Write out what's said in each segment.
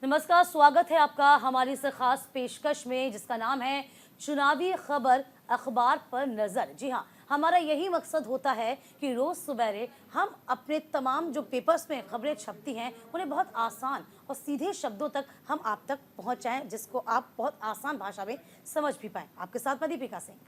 नमस्कार, स्वागत है आपका हमारी इस खास पेशकश में जिसका नाम है चुनावी खबर अखबार पर नजर। जी हाँ, हमारा यही मकसद होता है कि रोज सवेरे हम अपने तमाम जो पेपर्स में खबरें छपती हैं उन्हें बहुत आसान और सीधे शब्दों तक हम आप तक पहुंचाएं, जिसको आप बहुत आसान भाषा में समझ भी पाएं। आपके साथ मैं दीपिका सिंह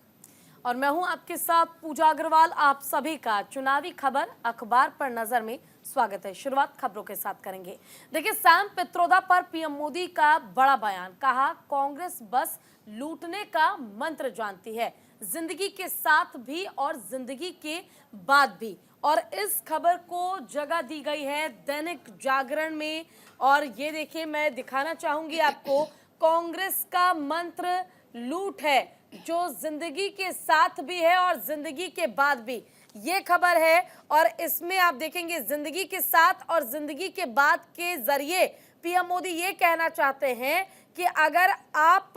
और मैं हूं आपके साथ पूजा अग्रवाल। आप सभी का चुनावी खबर अखबार पर नजर में स्वागत है। शुरुआत खबरों के साथ करेंगे। देखिए, सैम पित्रोदा पर पीएम मोदी का बड़ा बयान। कहा, कांग्रेस बस लूटने का मंत्र जानती है, जिंदगी के साथ भी और जिंदगी के बाद भी। और इस खबर को जगह दी गई है दैनिक जागरण में। और ये देखिए, मैं दिखाना चाहूंगी आपको, कांग्रेस का मंत्र लूट है, जो जिंदगी के साथ भी है और जिंदगी के बाद भी। ये खबर है और इसमें आप देखेंगे जिंदगी के साथ और जिंदगी के बाद के जरिए पीएम मोदी ये कहना चाहते हैं कि अगर आप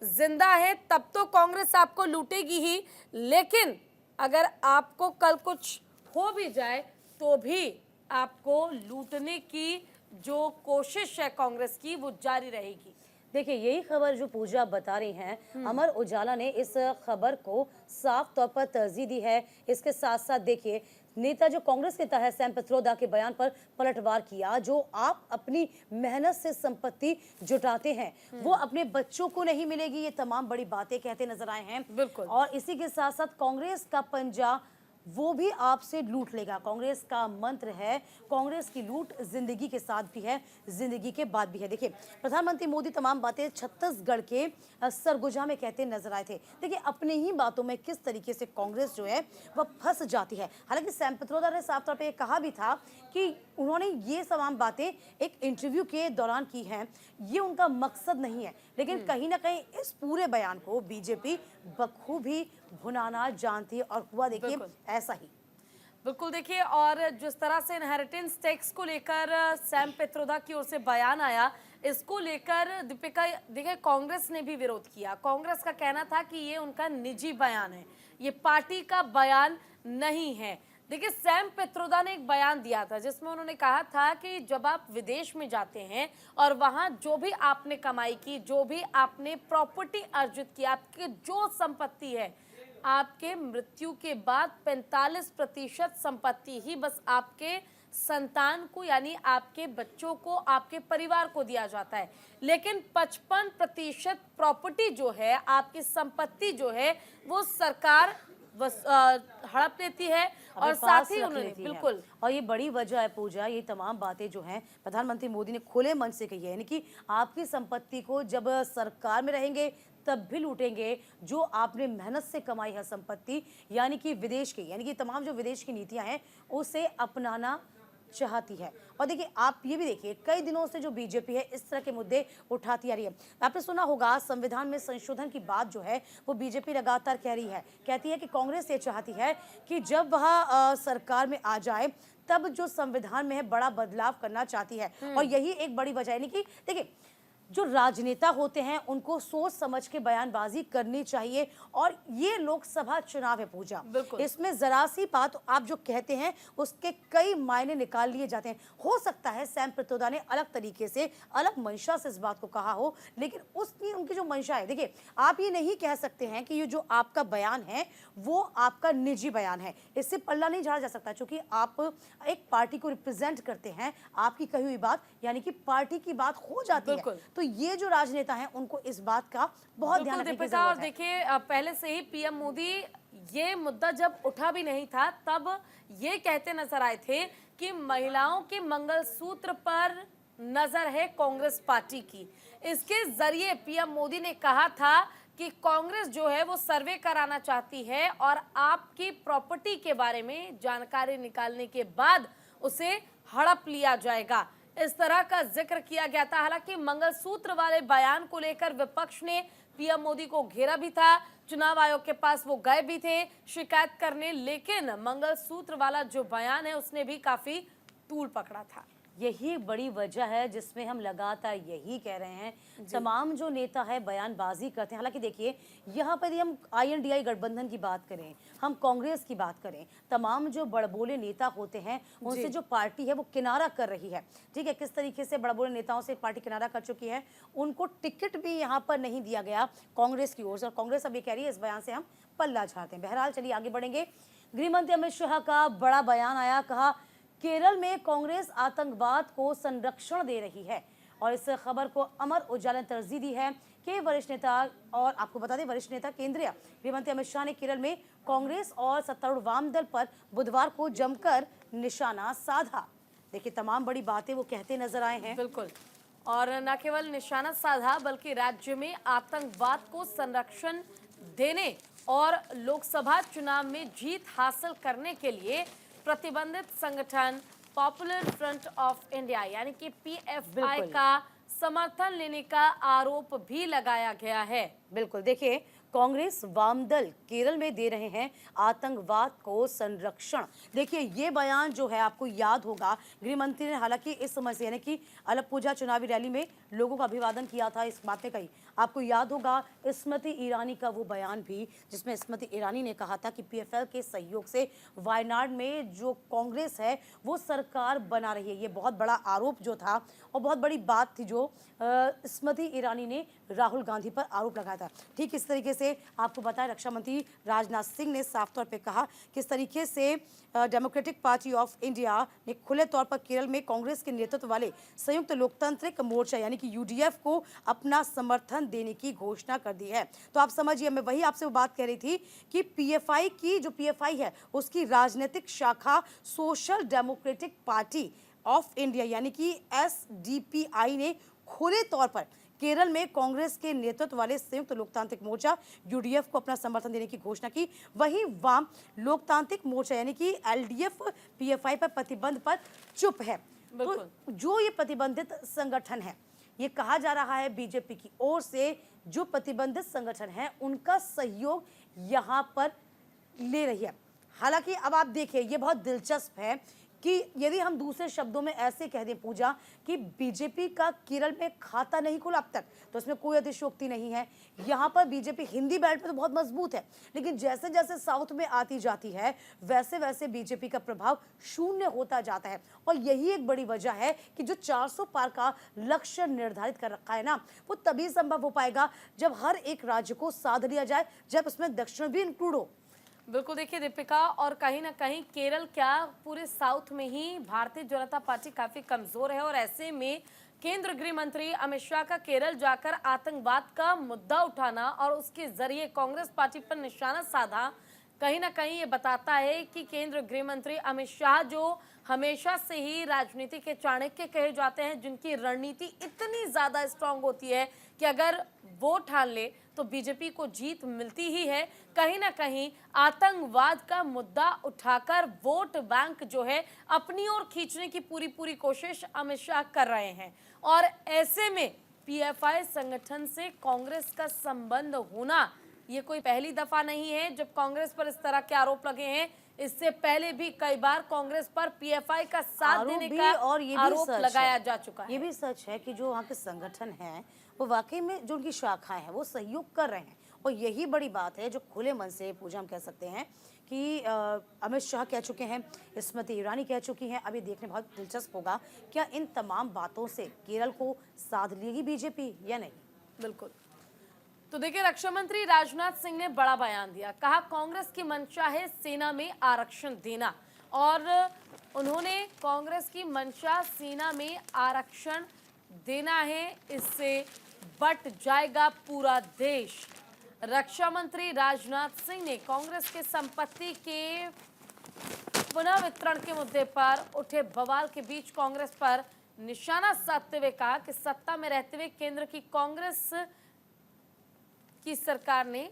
जिंदा हैं तब तो कांग्रेस आपको लूटेगी ही, लेकिन अगर आपको कल कुछ हो भी जाए तो भी आपको लूटने की जो कोशिश है कांग्रेस की वो जारी रहेगी। देखिए, यही खबर जो पूजा बता रही हैं, अमर उजाला ने इस खबर को साफ तौर पर तरजीह दी है। इसके साथ साथ देखिए, नेता जो कांग्रेस नेता है सैम पित्रोदा के बयान पर पलटवार किया। जो आप अपनी मेहनत से संपत्ति जुटाते हैं वो अपने बच्चों को नहीं मिलेगी, ये तमाम बड़ी बातें कहते नजर आए हैं। बिल्कुल। और इसी के साथ साथ कांग्रेस का पंजा वो भी आपसे लूट लेगा। कांग्रेस का मंत्र है, कांग्रेस की लूट जिंदगी के साथ भी है, जिंदगी के बाद भी है। देखिए, प्रधानमंत्री मोदी तमाम बातें छत्तीसगढ़ के सरगुजा में कहते नजर आए थे। देखिए, अपने ही बातों में किस तरीके से कांग्रेस जो है वह फंस जाती है। हालांकि सैम पित्रोदा ने साफ तौर पर कहा भी था कि उन्होंने ये तमाम बातें एक इंटरव्यू के दौरान की हैं, ये उनका मकसद नहीं है। लेकिन कहीं ना कहीं इस पूरे बयान को बीजेपी बखूबी भुनाना जानती है और हुआ देखिए ऐसा ही। बिल्कुल। देखिए, और जिस तरह से इनहेरिटेंस टैक्स को लेकर सैम पित्रोदा की ओर से बयान आया, इसको लेकर दीपिका देखिए कांग्रेस ने भी विरोध किया। कांग्रेस का कहना था कि ये उनका निजी बयान है, ये पार्टी का बयान नहीं है। देखिए, सैम पित्रोदा ने एक बयान दिया था जिसमें उन्होंने कहा था कि जब आप विदेश में जाते हैं और वहां जो भी आपने कमाई की, जो भी आपने प्रॉपर्टी अर्जित की, आपकी जो संपत्ति है, आपके मृत्यु के बाद 45% संपत्ति ही बस आपके संतान को, यानी आपके बच्चों को, आपके परिवार को दिया जाता है। लेकिन 55% प्रॉपर्टी जो है, आपकी संपत्ति जो है, वो सरकार हड़प लेती है और साथ ही उन्होंने बिल्कुल। और ये बड़ी वजह है पूजा, ये तमाम बातें जो हैं प्रधानमंत्री मोदी ने खुले मन से कही है, यानी कि आपकी संपत्ति को जब सरकार में रहेंगे तब भी लूटेंगे। जो आपने मेहनत से कमाई है संपत्ति, यानी कि विदेश की, यानी कि तमाम जो विदेश की नीतियां हैं उसे अपनाना चाहती है। और देखिए, आप ये भी देखिए, कई दिनों से जो बीजेपी है इस तरह के मुद्दे उठाती आ रही है। आपने सुना होगा संविधान में संशोधन की बात जो है वो बीजेपी लगातार कह रही है, कहती है कि कांग्रेस ये चाहती है कि जब वह सरकार में आ जाए तब जो संविधान में है बड़ा बदलाव करना चाहती है। और यही एक बड़ी वजह है। नहीं कि देखिए, जो राजनेता होते हैं उनको सोच समझ के बयानबाजी करनी चाहिए। और ये लोकसभा चुनाव है पूजा, इसमें जरा सी बात आप जो कहते हैं उसके कई मायने निकाल लिए जाते हैं। हो सकता है सैम पित्रोदा ने अलग तरीके से, अलग मंशा से इस बात को कहा हो, लेकिन उसकी उनकी जो मंशा है, देखिए, आप ये नहीं कह सकते हैं कि ये जो आपका बयान है वो आपका निजी बयान है। इससे पल्ला नहीं झाड़ा जा सकता, क्योंकि आप एक पार्टी को रिप्रेजेंट करते हैं। आपकी कही हुई बात यानी कि पार्टी की बात हो जाती है। तो ये जो राजनेता हैं उनको इस बात का बहुत ध्यान रखने की जरूरत है। और देखिए, पहले से ही पीएम मोदी ये मुद्दा जब उठा भी नहीं था तब ये कहते नजर आए थे कि महिलाओं के मंगलसूत्र पर नजर है कांग्रेस पार्टी की। इसके जरिए पीएम मोदी ने कहा था कि कांग्रेस जो है वो सर्वे कराना चाहती है और आपकी प्रॉपर्टी के बारे में जानकारी निकालने के बाद उसे हड़प लिया जाएगा। इस तरह का जिक्र किया गया था। हालांकि मंगलसूत्र वाले बयान को लेकर विपक्ष ने पीएम मोदी को घेरा भी था, चुनाव आयोग के पास वो गए भी थे शिकायत करने, लेकिन मंगलसूत्र वाला जो बयान है उसने भी काफी तूल पकड़ा था। यही बड़ी वजह है जिसमें हम लगातार यही कह रहे हैं, तमाम जो नेता है बयानबाजी करते हैं। हालांकि देखिए, यहाँ पर यदि हम INDI गठबंधन की बात करें, हम कांग्रेस की बात करें, तमाम जो बड़बोले नेता होते हैं उनसे जो पार्टी है वो किनारा कर रही है। ठीक है, किस तरीके से बड़बोले नेताओं से पार्टी किनारा कर चुकी है, उनको टिकट भी यहाँ पर नहीं दिया गया कांग्रेस की ओर से, और कांग्रेस अब ये कह रही है इस बयान से हम पल्ला झाड़ते हैं। बहरहाल चलिए आगे बढ़ेंगे। गृह मंत्री अमित शाह का बड़ा बयान आया, कहा केरल में कांग्रेस आतंकवाद को संरक्षण दे रही है, और इस खबर को अमर उजाला ने तरजीह दी है कि वरिष्ठ नेता, और आपको बता दें वरिष्ठ नेता केंद्रीय गृह मंत्री अमित शाह ने केरल में कांग्रेस और सत्तारूढ़ वाम दल पर बुधवार को जमकर निशाना साधा। देखिए, तमाम बड़ी बातें वो कहते नजर आए हैं। बिल्कुल, और न केवल निशाना साधा बल्कि राज्य में आतंकवाद को संरक्षण देने और लोकसभा चुनाव में जीत हासिल करने के लिए प्रतिबंधित संगठन पॉपुलर फ्रंट ऑफ इंडिया यानी कि PFI का समर्थन लेने का आरोप भी लगाया गया है। बिल्कुल, देखिए कांग्रेस वाम दल केरल में दे रहे हैं आतंकवाद को संरक्षण। देखिए, ये बयान जो है आपको याद होगा, गृह मंत्री ने हालांकि इस समय से यानी कि अलपुझा चुनावी रैली में लोगों का अभिवादन किया था, इस बात पे कही। आपको याद होगा स्मृति ईरानी का वो बयान भी, जिसमें स्मृति ईरानी ने कहा था कि PFL के सहयोग से वायनाड में जो कांग्रेस है वो सरकार बना रही है। ये बहुत बड़ा आरोप जो था और बहुत बड़ी बात थी जो स्मृति ईरानी ने राहुल गांधी पर आरोप लगाया था। ठीक इस तरीके से आपको बताया, रक्षा मंत्री राजनाथ सिंह ने साफ तौर पे कहा किस तरीके से डेमोक्रेटिक पार्टी ऑफ इंडिया ने खुले तौर पर केरल में कांग्रेस के नेतृत्व वाले संयुक्त लोकतांत्रिक मोर्चा यानी कि UDF को अपना समर्थन देने की घोषणा कर दी है। तो आप समझिए, मैं वही आपसे वो बात कह रही थी कि PFI की जो PFI है उसकी राजनीतिक शाखा social democratic party of India यानी कि SDPI ने खुले तौर पर केरल में कांग्रेस के नेतृत्व वाले संयुक्त लोकतांत्रिक मोर्चा UDF को अपना समर्थन देने की घोषणा की। वहीं वाम लोकतांत्रिक मोर्चा यानी कि LDF PFI पर प्रतिबंध पर चुप है। तो जो ये प्रतिबंधित संगठन है, ये कहा जा रहा है बीजेपी की ओर से जो प्रतिबंधित संगठन है उनका सहयोग यहाँ पर ले रही है। हालांकि अब आप देखिए, ये बहुत दिलचस्प है कि यदि हम दूसरे शब्दों में ऐसे कह दें पूजा कि बीजेपी का केरल में खाता नहीं खुला अब तक, तो इसमें कोई अतिशयोक्ति नहीं है। यहाँ पर बीजेपी हिंदी बेल्ट में तो बहुत मजबूत है, लेकिन जैसे जैसे साउथ में आती जाती है वैसे वैसे बीजेपी का प्रभाव शून्य होता जाता है। और यही एक बड़ी वजह है कि जो 400 पार का लक्ष्य निर्धारित कर रखा है ना, वो तभी संभव हो पाएगा जब हर एक राज्य को साध लिया जाए, जब उसमें दक्षिण भी इंक्लूड हो। बिल्कुल, देखिए दीपिका, और कहीं ना कहीं केरल क्या पूरे साउथ में ही भारतीय जनता पार्टी काफी कमजोर है, और ऐसे में केंद्र गृह मंत्री अमित शाह का केरल जाकर आतंकवाद का मुद्दा उठाना और उसके जरिए कांग्रेस पार्टी पर निशाना साधा, कहीं ना कहीं ये बताता है कि केंद्र गृह मंत्री अमित शाह जो हमेशा से ही राजनीति के चाणक्य कहे जाते हैं, जिनकी रणनीति इतनी ज्यादा स्ट्रांग होती है कि अगर वो ठान ले तो बीजेपी को जीत मिलती ही है। कहीं ना कहीं आतंकवाद का मुद्दा उठाकर वोट बैंक जो है अपनी ओर खींचने की पूरी कोशिश अमित शाह कर रहे हैं, और ऐसे में PFI संगठन से कांग्रेस का संबंध होना ये कोई पहली दफा नहीं है जब कांग्रेस पर इस तरह के आरोप लगे हैं। इससे पहले भी कई बार कांग्रेस पर PFI का साथ देने का और ये आरोप लगाया जा चुका है। ये भी सच है कि जो वहाँ के संगठन हैं वो वाकई में जो उनकी शाखाएं हैं वो सहयोग कर रहे हैं, और यही बड़ी बात है जो खुले मन से पूजा हम कह सकते हैं कि अमित शाह कह चुके हैं, स्मृति ईरानी कह चुकी हैं। अभी देखने बहुत दिलचस्प होगा क्या इन तमाम बातों से केरल को साध लेगी बीजेपी या नहीं। बिल्कुल, तो देखिए, रक्षा मंत्री राजनाथ सिंह ने बड़ा बयान दिया, कहा कांग्रेस की मंशा है सेना में आरक्षण देना, और उन्होंने कांग्रेस की मंशा सेना में आरक्षण देना है, इससे बट जाएगा पूरा देश। रक्षा मंत्री राजनाथ सिंह ने कांग्रेस के संपत्ति के पुनर्वितरण के मुद्दे पर उठे बवाल के बीच कांग्रेस पर निशाना साधते हुए कहा कि सत्ता में रहते हुए केंद्र की कांग्रेस की सरकार ने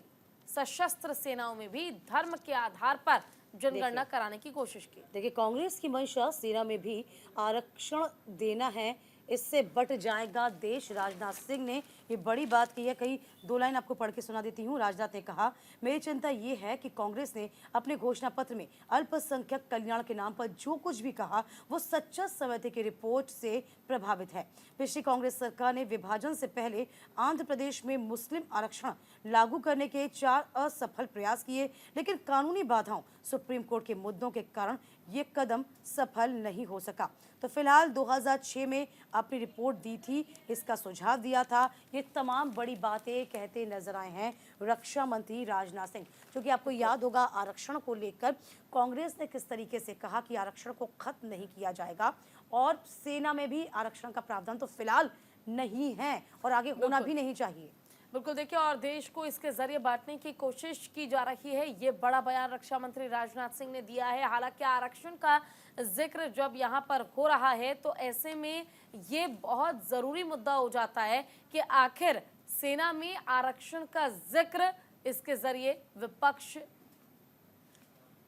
सशस्त्र सेनाओं में भी धर्म के आधार पर जनगणना कराने की कोशिश की। देखिए, कांग्रेस की मंशा सेना में भी आरक्षण देना है, इससे बट जाएगा देश। राजनाथ सिंह ने ये बड़ी बात की है। कई दो लाइन आपको पढ़ के सुना देती हूँ। राजनाथ ने कहा, मेरी चिंता ये है कि कांग्रेस ने अपने घोषणा पत्र में अल्पसंख्यक कल्याण के नाम पर जो कुछ भी कहा वो सच्चा समिति की रिपोर्ट से प्रभावित है। पिछली कांग्रेस सरकार ने विभाजन से पहले आंध्र प्रदेश में मुस्लिम आरक्षण लागू करने के 4 असफल प्रयास किए, लेकिन कानूनी बाधाओं, सुप्रीम कोर्ट के मुद्दों के कारण ये कदम सफल नहीं हो सका। तो फिलहाल 2006 में अपनी रिपोर्ट दी थी, इसका सुझाव दिया था। ये तमाम बड़ी बातें कहते नजर आए हैं रक्षा मंत्री राजनाथ सिंह, क्योंकि आपको याद होगा आरक्षण को लेकर कांग्रेस ने किस तरीके से कहा कि आरक्षण को खत्म नहीं किया जाएगा और सेना में भी आरक्षण का प्रावधान तो फिलहाल नहीं है और आगे होना भी नहीं चाहिए। बिल्कुल, देखिए, और देश को इसके जरिए बांटने की कोशिश की जा रही है, ये बड़ा बयान रक्षा मंत्री राजनाथ सिंह ने दिया है। हालांकि आरक्षण का जिक्र जब यहाँ पर हो रहा है तो ऐसे में ये बहुत जरूरी मुद्दा हो जाता है कि आखिर सेना में आरक्षण का जिक्र इसके जरिए विपक्ष।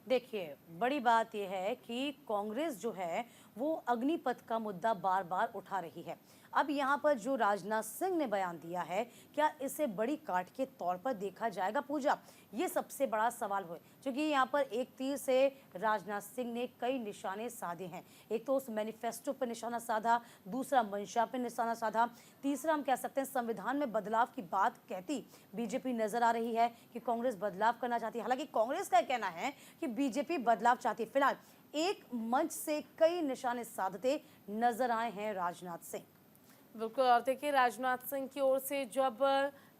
देखिए, बड़ी बात यह है कि कांग्रेस जो है वो अग्निपथ का मुद्दा बार बार उठा रही है। अब यहाँ पर जो राजनाथ सिंह ने बयान दिया है, क्या इसे बड़ी काट के तौर पर देखा जाएगा पूजा? ये सबसे बड़ा सवाल है, क्योंकि यहाँ पर एक तीर से राजनाथ सिंह ने कई निशाने साधे हैं। एक तो उस मैनिफेस्टो पर निशाना साधा, दूसरा मंशा पर निशाना साधा, तीसरा हम कह सकते हैं संविधान में बदलाव की बात कहती बीजेपी नजर आ रही है कि कांग्रेस बदलाव करना चाहती है। हालांकि कांग्रेस का कहना है कि बीजेपी बदलाव चाहती है। फिलहाल एक मंच से कई निशाने साधते नजर आए हैं राजनाथ सिंह। बिल्कुल, और देखिए, राजनाथ सिंह की ओर से जब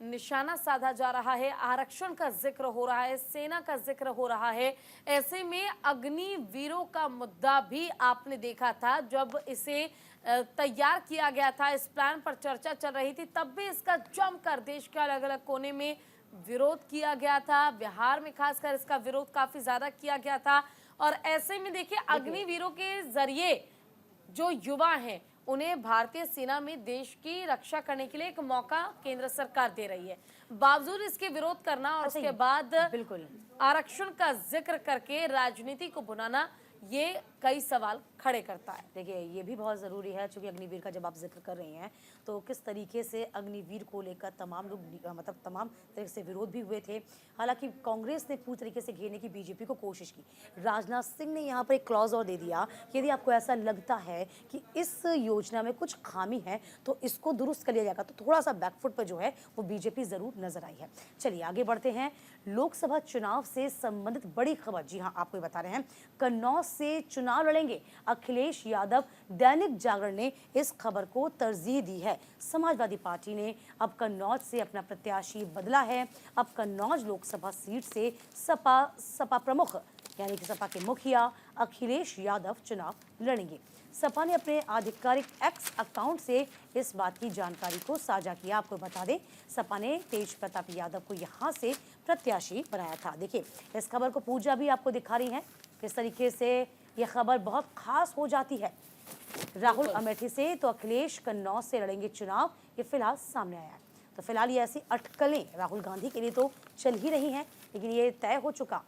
निशाना साधा जा रहा है, आरक्षण का जिक्र हो रहा है, सेना का जिक्र हो रहा है, ऐसे में अग्निवीरों का मुद्दा भी आपने देखा था जब इसे तैयार किया गया था, इस प्लान पर चर्चा चल रही थी, तब भी इसका जमकर देश के अलग अलग कोने में विरोध किया गया था। बिहार में खासकर इसका विरोध काफी ज्यादा किया गया था। और ऐसे में देखिए, अग्निवीरों के जरिए जो युवा हैं उन्हें भारतीय सेना में देश की रक्षा करने के लिए एक मौका केंद्र सरकार दे रही है। बावजूद इसके विरोध करना और उसके बाद बिल्कुल आरक्षण का जिक्र करके राजनीति को बुनाना, ये कई सवाल खड़े करता है। देखिए, ये भी बहुत ज़रूरी है, चूंकि अग्निवीर का जब आप जिक्र कर रही हैं तो किस तरीके से अग्निवीर को लेकर तमाम लोग मतलब तमाम तरह से विरोध भी हुए थे। हालांकि कांग्रेस ने पूरी तरीके से घेरने की बीजेपी को कोशिश की। राजनाथ सिंह ने यहाँ पर एक क्लॉज और दे दिया कि यदि आपको ऐसा लगता है कि इस योजना में कुछ खामी है तो इसको दुरुस्त कर लिया जाएगा। तो थोड़ा सा बैकफुट पर जो है वो बीजेपी ज़रूर नजर आई है। चलिए आगे बढ़ते हैं। लोकसभा चुनाव से संबंधित बड़ी खबर, जी हाँ आपको बता रहे हैं, कन्नौज से चुनाव लड़ेंगे अखिलेश यादव। दैनिक जागरण ने इस खबर को तरजीह दी है। समाजवादी पार्टी ने अब कन्नौज से अपना प्रत्याशी बदला है। अब कन्नौज लोकसभा सीट से सपा प्रमुख यानी कि सपा के मुखिया अखिलेश यादव चुनाव लड़ेंगे। सपा ने अपने आधिकारिक एक्स अकाउंट से इस बात की जानकारी को साझा किया। आपको बता दें, सपा ने तेज प्रताप यादव को यहां से प्रत्याशी बनाया था। देखिए, इस खबर को पूजा भी आपको दिखा रही है किस तरीके से यह खबर बहुत खास हो जाती है। राहुल अमेठी से तो अखिलेश कन्नौज से लड़ेंगे चुनाव, ये फिलहाल सामने आया है। तो फिलहाल ये ऐसी अटकलें राहुल गांधी के लिए तो चल ही रही हैं, लेकिन ये तय हो चुका।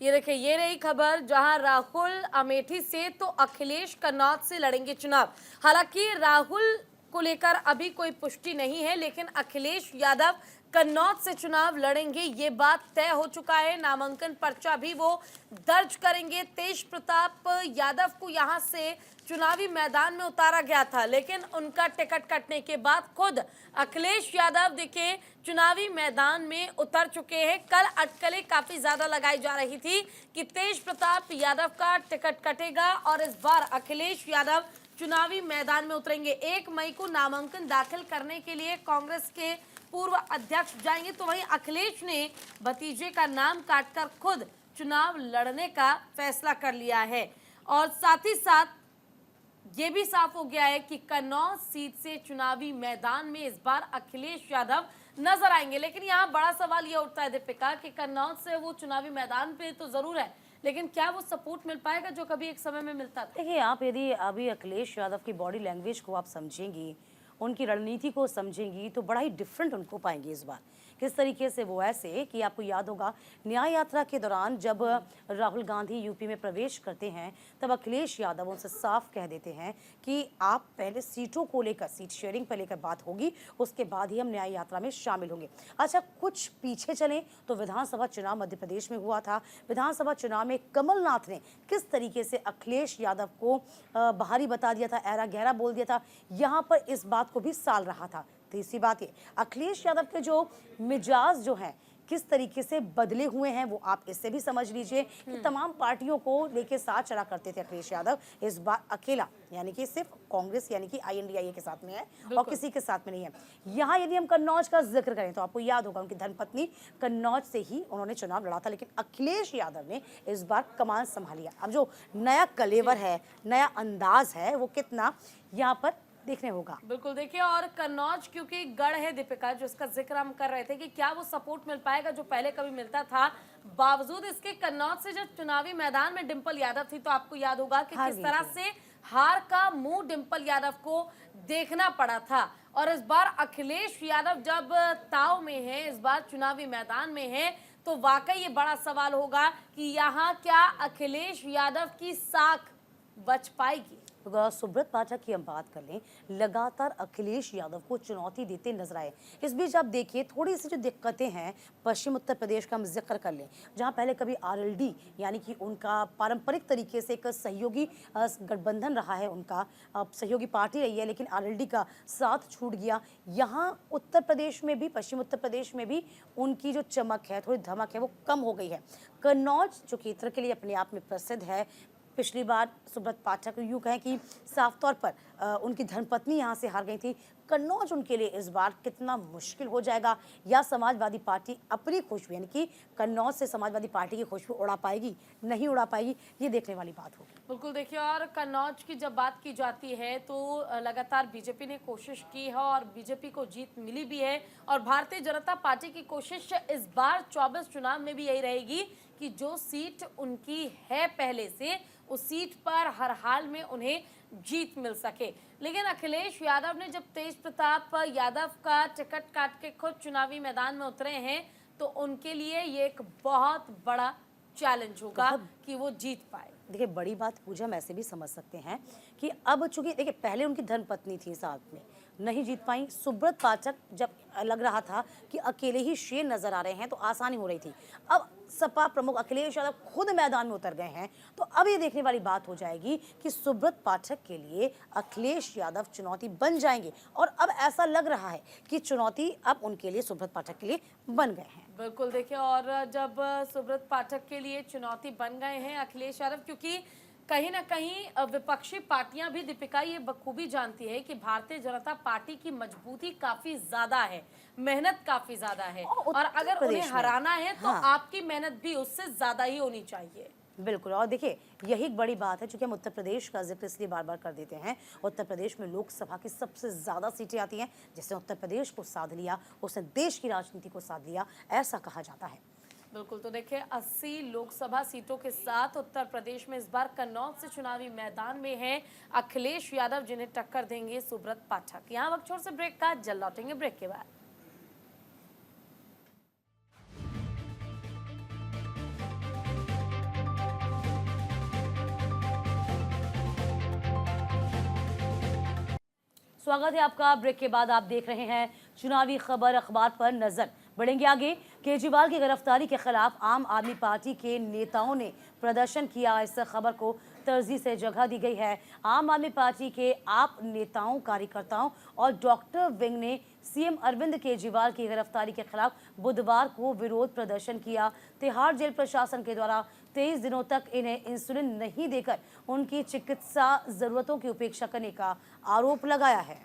ये देखिए, ये रही खबर, जहां राहुल अमेठी से तो अखिलेश कन्नौज से लड़ेंगे चुनाव। हालांकि राहुल को लेकर अभी कोई पुष्टि नहीं है, लेकिन अखिलेश यादव कन्नौज से चुनाव लड़ेंगे, ये बात तय हो चुका है। नामांकन पर्चा भी वो दर्ज करेंगे। तेज प्रताप यादव को यहां से चुनावी मैदान में उतारा गया था, लेकिन उनका टिकट कटने के बाद खुद अखिलेश यादव देखिए चुनावी मैदान में उतर चुके हैं। कल अटकलें काफी ज्यादा लगाई जा रही थी कि तेज प्रताप यादव का टिकट कटेगा और इस बार अखिलेश यादव चुनावी मैदान में उतरेंगे। 1 मई को नामांकन दाखिल करने के लिए कांग्रेस के पूर्व अध्यक्ष जाएंगे, तो वहीं अखिलेश ने भतीजे का नाम काटकर खुद चुनाव लड़ने का फैसला कर लिया है। और साथ ही साथ ये भी साफ हो गया है कि कन्नौज सीट से चुनावी मैदान में इस बार अखिलेश यादव नजर आएंगे। लेकिन यहाँ बड़ा सवाल ये उठता है दीपिका कि कन्नौज से वो चुनावी मैदान पे तो जरूर है, लेकिन क्या वो सपोर्ट मिल पाएगा जो कभी एक समय में मिलता था? देखिए, आप यदि अभी अखिलेश यादव की बॉडी लैंग्वेज को आप समझेंगी उनकी रणनीति को समझेंगी तो बड़ा ही डिफरेंट उनको पाएंगे इस बार। किस तरीके से वो ऐसे कि आपको याद होगा न्याय यात्रा के दौरान जब राहुल गांधी यूपी में प्रवेश करते हैं तब अखिलेश यादव उनसे साफ कह देते हैं कि आप पहले सीटों को लेकर, सीट शेयरिंग पर लेकर बात होगी, उसके बाद ही हम न्याय यात्रा में शामिल होंगे। अच्छा, कुछ पीछे चलें तो विधानसभा चुनाव मध्य प्रदेश में हुआ था। विधानसभा चुनाव में कमलनाथ ने किस तरीके से अखिलेश यादव को बाहरी बता दिया था, ऐरा गहरा बोल दिया था, यहाँ पर इस बात को भी साल रहा था। तीसरी बात ये, अखिलेश यादव के जो मिजाज जो हैं किस तरीके से बदले हुए हैं वो आप इससे भी समझ लीजिए कि तमाम पार्टियों को लेके साथ चला करते थे अखिलेश यादव, इस बार अकेला यानी कि सिर्फ कांग्रेस यानी कि INDIA के साथ में है और किसी के साथ में नहीं है। यहाँ यदि हम कन्नौज का जिक्र करें तो आपको याद होगा उनकी धर्मपत्नी कन्नौज से ही उन्होंने चुनाव लड़ा था, लेकिन अखिलेश यादव ने इस बार कमान संभालिया। अब जो नया कलेवर है, नया अंदाज है, वो कितना यहाँ पर देखने होगा। बिल्कुल, देखिए, और कन्नौज क्योंकि गढ़ है दीपिका, जिसका जिक्र हम कर रहे थे कि क्या वो सपोर्ट मिल पाएगा जो पहले कभी मिलता था। बावजूद इसके कन्नौज से जब चुनावी मैदान में डिंपल यादव थी तो आपको याद होगा कि किस तरह से हार का मुंह डिंपल यादव को देखना पड़ा था। और इस बार अखिलेश यादव जब ताव में है, इस बार चुनावी मैदान में है, तो वाकई ये बड़ा सवाल होगा कि यहाँ क्या अखिलेश यादव की साख बच पाएगी। सुब्रत पाठक की हम बात कर लें, लगातार अखिलेश यादव को चुनौती देते नजर आए। इस बीच आप देखिए थोड़ी सी जो दिक्कतें हैं पश्चिम उत्तर प्रदेश का हम जिक्र कर लें, जहां पहले कभी RLD यानी कि उनका पारंपरिक तरीके से एक सहयोगी गठबंधन रहा है, उनका सहयोगी पार्टी रही है, लेकिन RLD का साथ छूट गया। यहाँ उत्तर प्रदेश में भी, पश्चिम उत्तर प्रदेश में भी उनकी जो चमक है, थोड़ी धमक है, वो कम हो गई है। कन्नौज जो क्षेत्र के लिए अपने आप में प्रसिद्ध है, पिछली बार सुब्रत पाठक यूँ कहें कि साफ तौर पर उनकी धर्मपत्नी यहाँ से हार गई थी। कन्नौज उनके लिए इस बार कितना मुश्किल हो जाएगा, या समाजवादी पार्टी अपनी खुशबू यानी कि कन्नौज से समाजवादी पार्टी की खुशबू उड़ा पाएगी, नहीं उड़ा पाएगी, ये देखने वाली बात होगी। बिल्कुल, देखिए, और कन्नौज की जब बात की जाती है तो लगातार बीजेपी ने कोशिश की है और बीजेपी को जीत मिली भी है। और भारतीय जनता पार्टी की कोशिश इस बार 24 चुनाव में भी यही रहेगी कि जो सीट उनकी है पहले से, उस सीट पर हर हाल में उन्हें जीत मिल सके। लेकिन अखिलेश यादव ने जब तेज प्रताप यादव का टिकट काट के खुद चुनावी मैदान में उतरे हैं तो उनके लिए ये एक बहुत बड़ा चैलेंज होगा कि वो जीत पाए। देखिए, बड़ी बात पूजा हम ऐसे भी समझ सकते हैं कि अब चूंकि देखिए पहले उनकी धर्मपत्नी थी, साथ में नहीं जीत पाई। सुब्रत पाठक जब लग रहा था कि अकेले ही शेर नजर आ रहे हैं तो आसानी हो रही थी। अब सपा प्रमुख अखिलेश यादव खुद मैदान में उतर गए हैं, तो अब ये देखने वाली बात हो जाएगी कि सुब्रत पाठक के लिए अखिलेश यादव चुनौती बन जाएंगे। और अब ऐसा लग रहा है कि चुनौती अब उनके लिए, सुब्रत पाठक के लिए बन गए हैं। बिल्कुल, देखिए, और जब सुब्रत पाठक के लिए चुनौती बन गए हैं अखिलेश यादव, क्योंकि कहीं ना कहीं विपक्षी पार्टियां भी दीपिका ये बखूबी जानती है कि भारतीय जनता पार्टी की मजबूती काफी ज्यादा है, मेहनत काफी ज्यादा है, और अगर उन्हें हराना है तो आपकी मेहनत भी उससे ज्यादा ही होनी चाहिए। बिल्कुल, और देखिए यही एक बड़ी बात है, चूंकि हम उत्तर प्रदेश का जिक्र इसलिए बार बार कर देते हैं। उत्तर प्रदेश में लोकसभा की सबसे ज़्यादा सीटें आती हैं। जिसने उत्तर प्रदेश को साध लिया उसने देश की राजनीति को साध लिया, ऐसा कहा जाता है। बिल्कुल, तो देखिए 80 लोकसभा सीटों के साथ उत्तर प्रदेश में इस बार कन्नौज से चुनावी मैदान में है अखिलेश यादव, जिन्हें टक्कर देंगे सुब्रत पाठक। यहाँ वक्त छोर से ब्रेक का, जल्द लौटेंगे ब्रेक के बाद। स्वागत है आपका। ब्रेक के बाद आप देख रहे हैं चुनावी खबर, अखबार पर नजर। बढ़ेंगे आगे। केजरीवाल की गिरफ्तारी के खिलाफ आम आदमी पार्टी के नेताओं ने प्रदर्शन किया, इस खबर को तरजीह से जगह दी गई है। आम आदमी पार्टी के आप नेताओं, कार्यकर्ताओं और डॉक्टर विंग ने CM अरविंद केजरीवाल की गिरफ्तारी के खिलाफ बुधवार को विरोध प्रदर्शन किया। तिहाड़ जेल प्रशासन के द्वारा 23 दिनों तक इन्हें इंसुलिन नहीं देकर उनकी चिकित्सा जरूरतों की उपेक्षा करने का आरोप लगाया है।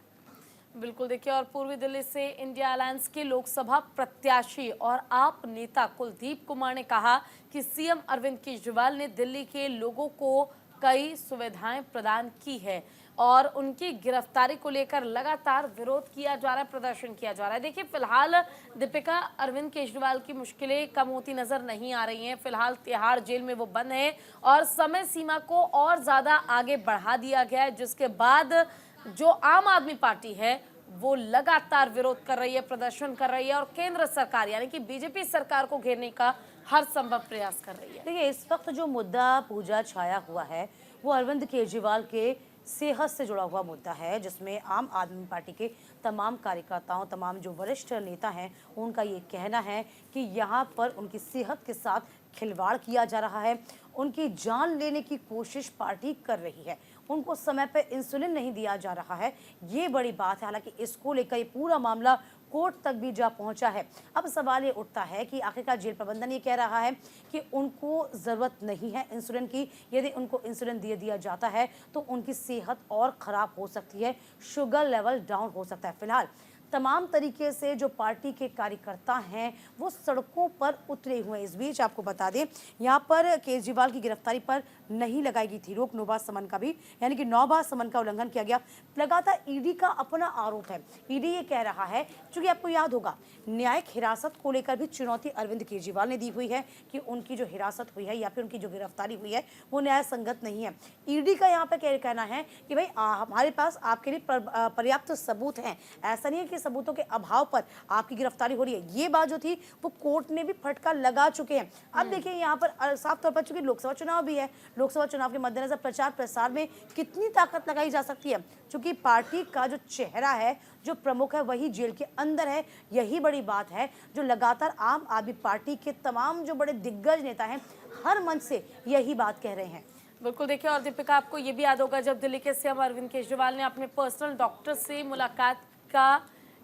बिल्कुल, देखिए, और पूर्वी दिल्ली से इंडिया अलायंस के लोकसभा प्रत्याशी और आप नेता कुलदीप कुमार ने कहा कि CM अरविंद केजरीवाल ने दिल्ली के लोगों को कई सुविधाएं प्रदान की है और उनकी गिरफ्तारी को लेकर लगातार विरोध किया जा रहा है, प्रदर्शन किया जा रहा है। देखिए, फिलहाल दीपिका, अरविंद केजरीवाल की मुश्किलें कम होती नजर नहीं आ रही हैं। फिलहाल तिहाड़ जेल में वो बंद है और समय सीमा को और ज्यादा आगे बढ़ा दिया गया है, जिसके बाद जो आम आदमी पार्टी है वो लगातार विरोध कर रही है, प्रदर्शन कर रही है और केंद्र सरकार यानी कि बीजेपी सरकार को घेरने का हर संभव प्रयास कर रही है। देखिए, इस वक्त जो मुद्दा पूजा छाया हुआ है वो अरविंद केजरीवाल के सेहत से जुड़ा हुआ मुद्दा है, जिसमें आम आदमी पार्टी के तमाम कार्यकर्ताओं, तमाम जो वरिष्ठ नेता हैं, उनका ये कहना है कि यहाँ पर उनकी सेहत के साथ खिलवाड़ किया जा रहा है, उनकी जान लेने की कोशिश पार्टी कर रही है, उनको समय पर इंसुलिन नहीं दिया जा रहा है। ये बड़ी बात है। हालांकि इसको लेकर ये पूरा मामला कोर्ट तक भी जा पहुंचा है। अब सवाल ये उठता है कि आखिरकार जेल प्रबंधन ये कह रहा है कि उनको ज़रूरत नहीं है इंसुलिन की। यदि उनको इंसुलिन दे दिया जाता है तो उनकी सेहत और ख़राब हो सकती है, शुगर लेवल डाउन हो सकता है। फिलहाल तमाम तरीके से जो पार्टी के कार्यकर्ता हैं वो सड़कों पर उतरे हुए हैं। इस बीच आपको बता दें, यहाँ पर केजरीवाल की गिरफ्तारी पर नहीं लगाई गई थी रोक, 9 बार समन का भी, यानी कि 9 बार समन का उल्लंघन किया गया। लगातार ईडी का अपना आरोप है। ईडी ये कह रहा है, चूंकि आपको याद होगा न्यायिक हिरासत को लेकर भी चुनौती अरविंद केजरीवाल ने दी हुई है कि उनकी जो हिरासत हुई है या फिर उनकी जो गिरफ्तारी हुई है वो न्याय संगत नहीं है। ईडी का यहाँ पे कहना है कि भाई हमारे पास आपके लिए पर्याप्त सबूत हैं, ऐसा नहीं है कि सबूतों के अभाव पर आपकी गिरफ्तारी हो रही है। ये बात जो थी वो कोर्ट ने भी फटकार लगा चुके हैं। अब देखिए यहाँ पर साफ तौर पर, चूंकि लोकसभा चुनाव भी है, लोकसभा चुनाव के मद्देनजर प्रचार प्रसार में कितनी ताकत लगाई जा सकती है, क्योंकि पार्टी का जो चेहरा है, जो प्रमुख है, वही जेल के अंदर है। यही बड़ी बात है जो लगातार आम आदमी पार्टी के तमाम जो बड़े दिग्गज नेता हैं हर मंच से यही बात कह रहे हैं। बिल्कुल। देखिए, और दीपिका, आपको ये भी याद होगा जब दिल्ली के सीएम अरविंद केजरीवाल ने अपने पर्सनल डॉक्टर से मुलाकात का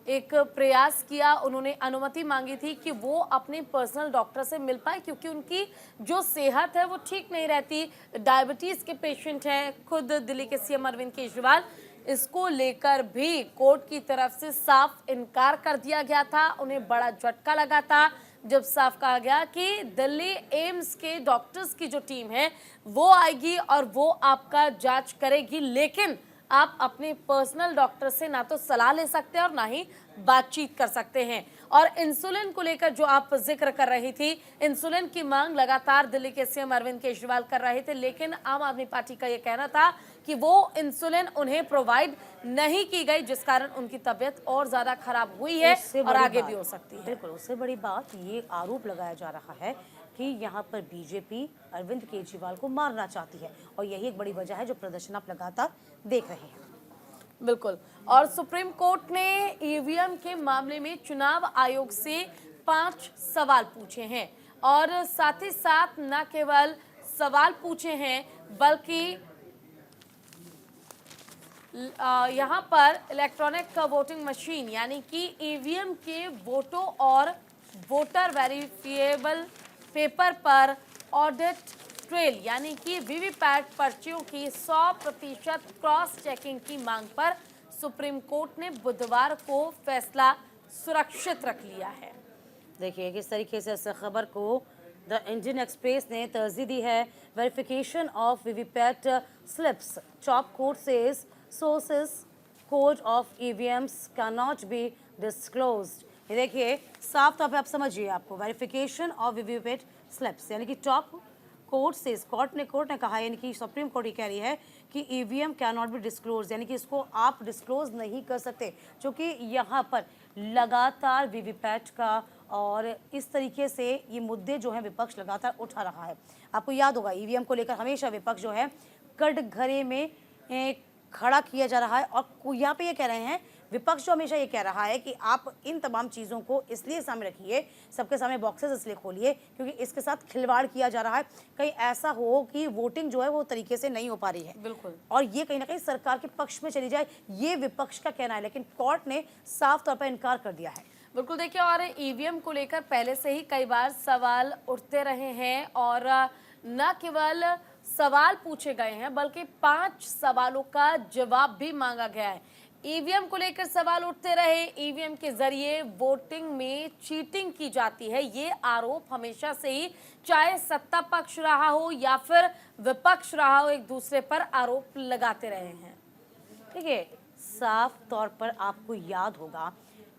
एक प्रयास किया, उन्होंने अनुमति मांगी थी कि वो अपने पर्सनल डॉक्टर से मिल पाए क्योंकि उनकी जो सेहत है वो ठीक नहीं रहती, डायबिटीज़ के पेशेंट हैं। खुद दिल्ली के सीएम अरविंद केजरीवाल, इसको लेकर भी कोर्ट की तरफ से साफ इनकार कर दिया गया था। उन्हें बड़ा झटका लगा था जब साफ कहा गया कि दिल्ली एम्स के डॉक्टर्स की जो टीम है वो आएगी और वो आपका जांच करेगी, लेकिन आप अपने पर्सनल डॉक्टर से ना तो सलाह ले सकते हैं और ना ही बातचीत कर सकते हैं। और इंसुलिन को लेकर जो आप जिक्र कर रही थी, इंसुलिन की मांग लगातार दिल्ली के सीएम अरविंद केजरीवाल कर रहे थे, लेकिन आम आदमी पार्टी का यह कहना था कि वो इंसुलिन उन्हें प्रोवाइड नहीं की गई, जिस कारण उनकी तबीयत और ज्यादा खराब हुई है और आगे भी हो सकती है। बिल्कुल, उससे बड़ी बात ये आरोप लगाया जा रहा है कि यहाँ पर बीजेपी अरविंद केजरीवाल को मारना चाहती है, और यही एक बड़ी वजह है जो प्रदर्शन आप लगातार देख रहे हैं। बिल्कुल। और सुप्रीम कोर्ट ने ईवीएम के मामले में चुनाव आयोग से 5 सवाल पूछे हैं और साथ ही साथ न केवल सवाल पूछे हैं बल्कि यहाँ पर इलेक्ट्रॉनिक वोटिंग मशीन यानी कि ईवीएम के वोटों और वोटर वेरिफिएबल पेपर पर ऑडिट ट्रेल यानी कि वीवीपैट पर्चियों की 100% क्रॉस चेकिंग की मांग पर सुप्रीम कोर्ट ने बुधवार को फैसला सुरक्षित रख लिया है। देखिए किस तरीके से इस खबर को द इंडियन एक्सप्रेस ने तरजीह दी है। Verification of VVPAT slips, top court says sources code of EVMs can not be disclosed. ये देखिए साफ तौर पे आप समझिए, आपको वेरिफिकेशन ऑफ वीवीपैट स्लिप्स यानी कि टॉप कोर्ट से कोर्ट ने कहा, यानी कि सुप्रीम कोर्ट ये कह रही है कि EVM can not be disclose, यानी कि इसको आप डिस्क्लोज नहीं कर सकते, क्योंकि यहाँ पर लगातार वीवीपैट का और इस तरीके से ये मुद्दे जो हैं विपक्ष लगातार उठा रहा है। आपको याद होगा ईवीएम को लेकर हमेशा विपक्ष जो है कटघरे में खड़ा किया जा रहा है, और यहाँ पे ये कह रहे हैं विपक्ष जो हमेशा ये कह रहा है कि आप इन तमाम चीज़ों को इसलिए सामने रखिए, सबके सामने बॉक्सेस इसलिए खोलिए क्योंकि इसके साथ खिलवाड़ किया जा रहा है, कहीं ऐसा हो कि वोटिंग जो है वो तरीके से नहीं हो पा रही है। बिल्कुल। और ये कहीं ना कहीं सरकार के पक्ष में चली जाए, ये विपक्ष का कहना है, लेकिन कोर्ट ने साफ तौर पर इनकार कर दिया है। बिल्कुल। देखिए, और ईवीएम को लेकर पहले से ही कई बार सवाल उठते रहे हैं और न केवल सवाल पूछे गए हैं बल्कि 5 सवालों का जवाब भी मांगा गया है। ईवीएम को लेकर सवाल उठते रहे, ईवीएम के जरिए वोटिंग में चीटिंग की जाती है, ये आरोप हमेशा से ही, चाहे सत्ता पक्ष रहा हो या फिर विपक्ष रहा हो, एक दूसरे पर आरोप लगाते रहे हैं। देखिए साफ तौर पर आपको याद होगा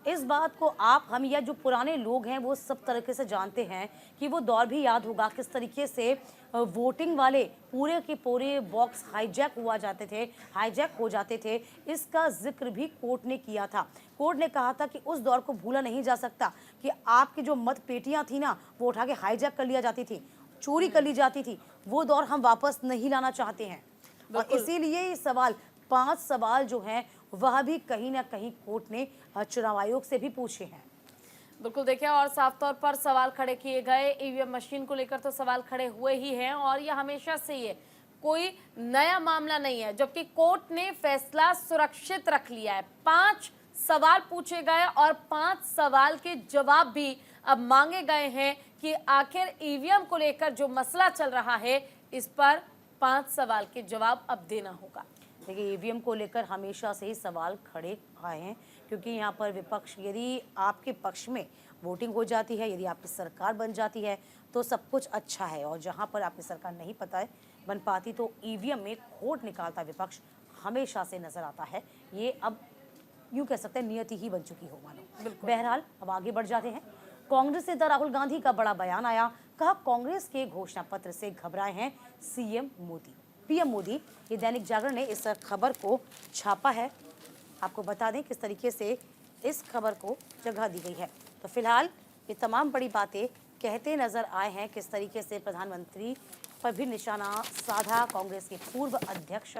इस बात को आप हम या जो पुराने लोग हैं वो सब तरीके से जानते हैं कि वो दौर भी याद होगा किस तरीके से वोटिंग वाले पूरे के पूरे बॉक्स हाईजैक हुआ जाते थे, हाईजैक हो जाते थे। इसका जिक्र भी कोर्ट ने किया था। कोर्ट ने कहा था कि उस दौर को भूला नहीं जा सकता कि आपकी जो मत पेटियां थी ना, वो उठा के हाईजैक कर लिया जाती थी, चोरी कर ली जाती थी। वो दौर हम वापस नहीं लाना चाहते हैं और इसीलिए ये सवाल 5 सवाल जो हैं वह भी कहीं ना कहीं कोर्ट ने चुनाव आयोग से भी पूछे हैं। बिल्कुल देखिए, और साफ तौर पर सवाल खड़े किए गए। ईवीएम मशीन को लेकर तो सवाल खड़े हुए ही हैं और यह हमेशा से ये कोई नया मामला नहीं है, जबकि कोर्ट ने फैसला सुरक्षित रख लिया है। 5 सवाल पूछे गए और 5 सवाल के जवाब भी अब मांगे गए हैं कि आखिर ईवीएम को लेकर जो मसला चल रहा है इस पर 5 सवाल के जवाब अब देना होगा। देखिए, ईवीएम को लेकर हमेशा से ही सवाल खड़े आए हैं क्योंकि यहाँ पर विपक्ष, यदि आपके पक्ष में वोटिंग हो जाती है, यदि आपकी सरकार बन जाती है तो सब कुछ अच्छा है, और जहाँ पर आपकी सरकार नहीं बन पाती तो ईवीएम में खोट निकालता विपक्ष हमेशा से नजर आता है। ये अब यूँ कह सकते हैं नियति ही बन चुकी हो मानो। बहरहाल अब आगे बढ़ जाते हैं। कांग्रेस नेता राहुल गांधी का बड़ा बयान आया। कहा, कांग्रेस के घोषणा पत्र से घबराए हैं पीएम मोदी। ये दैनिक जागरण ने इस खबर को छापा है। आपको बता दें किस तरीके से इस खबर को जगह दी गई है। तो फिलहाल ये तमाम बड़ी बातें कहते नजर आए हैं किस तरीके से प्रधानमंत्री पर भी निशाना साधा। कांग्रेस के पूर्व अध्यक्ष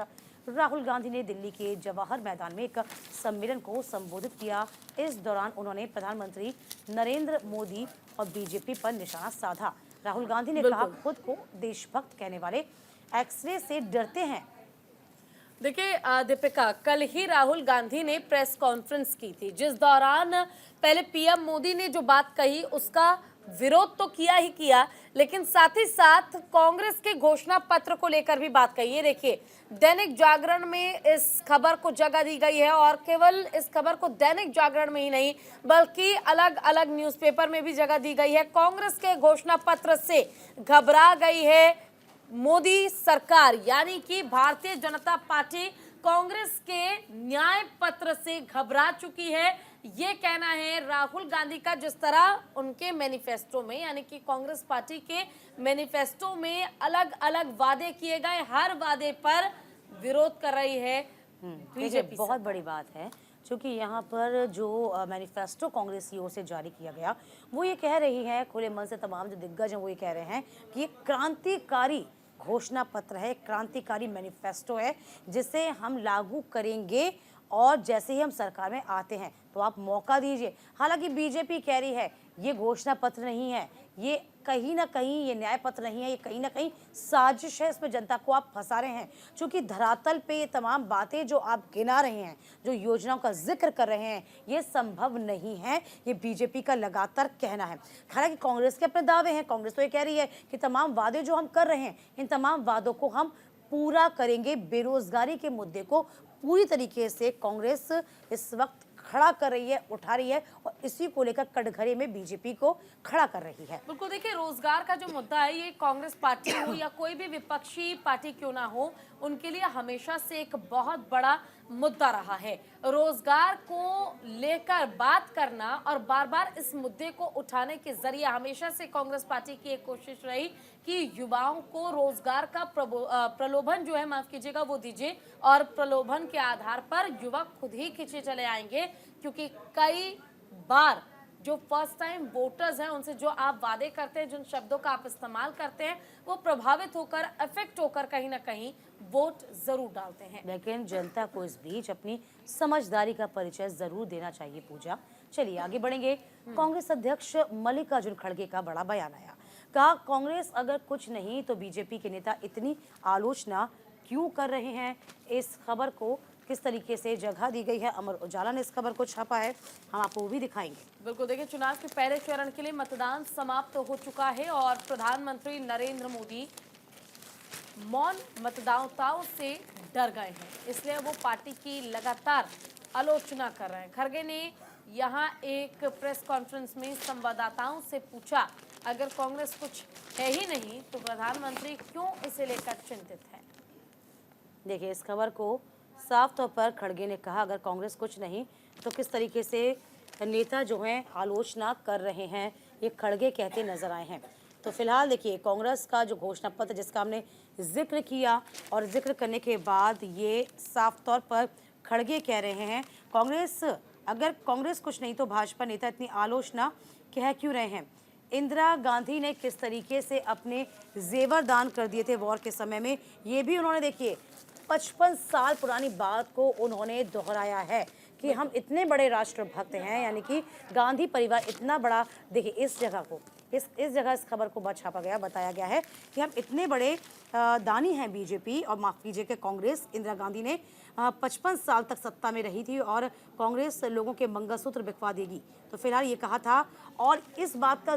राहुल गांधी ने दिल्ली के जवाहर मैदान में एक सम्मेलन को संबोधित किया। इस दौरान उन्होंने प्रधानमंत्री नरेंद्र मोदी और बीजेपी पर निशाना साधा। राहुल गांधी ने कहा, खुद को देशभक्त कहने वाले एक्सरे से डरते हैं। देखिए दीपिका, कल ही राहुल गांधी ने प्रेस कॉन्फ्रेंस की थी, जिस दौरान पहले पीएम मोदी ने जो बात कही उसका विरोध तो किया ही किया, लेकिन साथ ही साथ कांग्रेस के घोषणा पत्र को लेकर भी बात कही। ये देखिए, दैनिक जागरण में इस खबर को जगह दी गई है और केवल इस खबर को दैनिक जागरण में ही नहीं बल्कि अलग अलग न्यूज़पेपर में भी जगह दी गई है। कांग्रेस के घोषणा पत्र से घबरा गई है मोदी सरकार, यानी कि भारतीय जनता पार्टी कांग्रेस के न्याय पत्र से घबरा चुकी है। ये कहना है राहुल गांधी का। जिस तरह उनके मैनिफेस्टो में, यानी कि कांग्रेस पार्टी के मैनिफेस्टो में अलग अलग वादे किए गए, हर वादे पर विरोध कर रही है बीजेपी। बहुत बड़ी बात है क्योंकि यहाँ पर जो मैनिफेस्टो कांग्रेस की ओर से जारी किया गया वो ये कह रही है, खुले मन से तमाम जो दिग्गज हैं वो ये कह रहे हैं कि ये क्रांतिकारी घोषणा पत्र है, क्रांतिकारी मैनिफेस्टो है जिसे हम लागू करेंगे और जैसे ही हम सरकार में आते हैं तो आप मौका दीजिए। हालांकि बीजेपी कह रही है ये घोषणा पत्र नहीं है, ये कहीं ना कहीं ये न्याय पत्र नहीं है, ये कहीं ना कहीं साजिश है, इसमें जनता को आप फंसा रहे हैं। क्योंकि धरातल पे ये तमाम बातें जो आप गिना रहे हैं, जो योजनाओं का जिक्र कर रहे हैं, ये संभव नहीं है। ये बीजेपी का लगातार कहना है। हालांकि कांग्रेस के अपने दावे हैं। कांग्रेस तो ये कह रही है कि तमाम वादे जो हम कर रहे हैं, इन तमाम वादों को हम पूरा करेंगे। बेरोजगारी के मुद्दे को पूरी तरीके से कांग्रेस इस वक्त खड़ा कर रही है, उठा रही है और इसी को लेकर कटघरे में बीजेपी को खड़ा कर रही है। बिल्कुल देखिए, रोजगार का जो मुद्दा है, ये कांग्रेस पार्टी हो या कोई भी विपक्षी पार्टी क्यों ना हो, उनके लिए हमेशा से एक बहुत बड़ा मुद्दा रहा है। रोजगार को लेकर बात करना और बार बार इस मुद्दे को उठाने के जरिए हमेशा से कांग्रेस पार्टी की एक कोशिश रही कि युवाओं को रोजगार का प्रलोभन जो है, माफ कीजिएगा, वो दीजिए और प्रलोभन के आधार पर युवा खुद ही खींचे चले आएंगे। क्योंकि कई बार जो फर्स्ट टाइम वोटर्स हैं उनसे जो आप वादे करते हैं, जिन शब्दों का आप इस्तेमाल करते हैं, वो प्रभावित होकर, अफेक्ट होकर कहीं ना कहीं वोट जरूर डालते हैं। लेकिन जनता को इस बीच अपनी समझदारी का परिचय जरूर देना चाहिए। पूजा, चलिए आगे बढ़ेंगे। कांग्रेस अध्यक्ष मल्लिकार्जुन खड़गे का बड़ा बयान आया। कहा, कांग्रेस अगर कुछ नहीं तो बीजेपी के नेता इतनी आलोचना क्यों कर रहे हैं। इस खबर को किस तरीके से जगह दी गई है, अमर उजाला ने इस खबर को छापा है, हम आपको वो भी दिखाएंगे। बिल्कुल देखिए, चुनाव के पहले चरण के लिए मतदान समाप्त हो चुका है और प्रधानमंत्री नरेंद्र मोदी मौन मतदाताओं से डर गए हैं, इसलिए वो पार्टी की लगातार आलोचना कर रहे हैं। खड़गे ने यहाँ एक प्रेस कॉन्फ्रेंस में संवाददाताओं से पूछा, अगर कांग्रेस कुछ है ही नहीं तो प्रधानमंत्री क्यों इसे लेकर चिंतित है। देखिए, इस खबर को साफ तौर पर खड़गे ने कहा, अगर कांग्रेस कुछ नहीं तो किस तरीके से नेता जो हैं आलोचना कर रहे हैं, ये खड़गे कहते नजर आए हैं। तो फिलहाल देखिए कांग्रेस का जो घोषणा पत्र जिसका हमने जिक्र किया और जिक्र करने के बाद ये साफ तौर पर खड़गे कह रहे हैं अगर कांग्रेस कुछ नहीं तो भाजपा नेता इतनी आलोचना कह क्यों रहे हैं। इंदिरा गांधी ने किस तरीके से अपने जेवर दान कर दिए थे वॉर के समय में, ये भी उन्होंने देखिए 55 साल पुरानी बात को उन्होंने दोहराया है कि हम इतने बड़े राष्ट्रभक्त हैं, यानी कि गांधी परिवार इतना बड़ा। देखिए इस जगह को इस जगह इस खबर को छापा गया, बताया गया है कि हम इतने बड़े दानी हैं बीजेपी और माफ कीजिए कांग्रेस। इंदिरा गांधी ने 55 साल तक सत्ता में रही थी और कांग्रेस लोगों के मंगलसूत्र बिकवा देगी। तो फिलहाल ये कहा था और इस बात का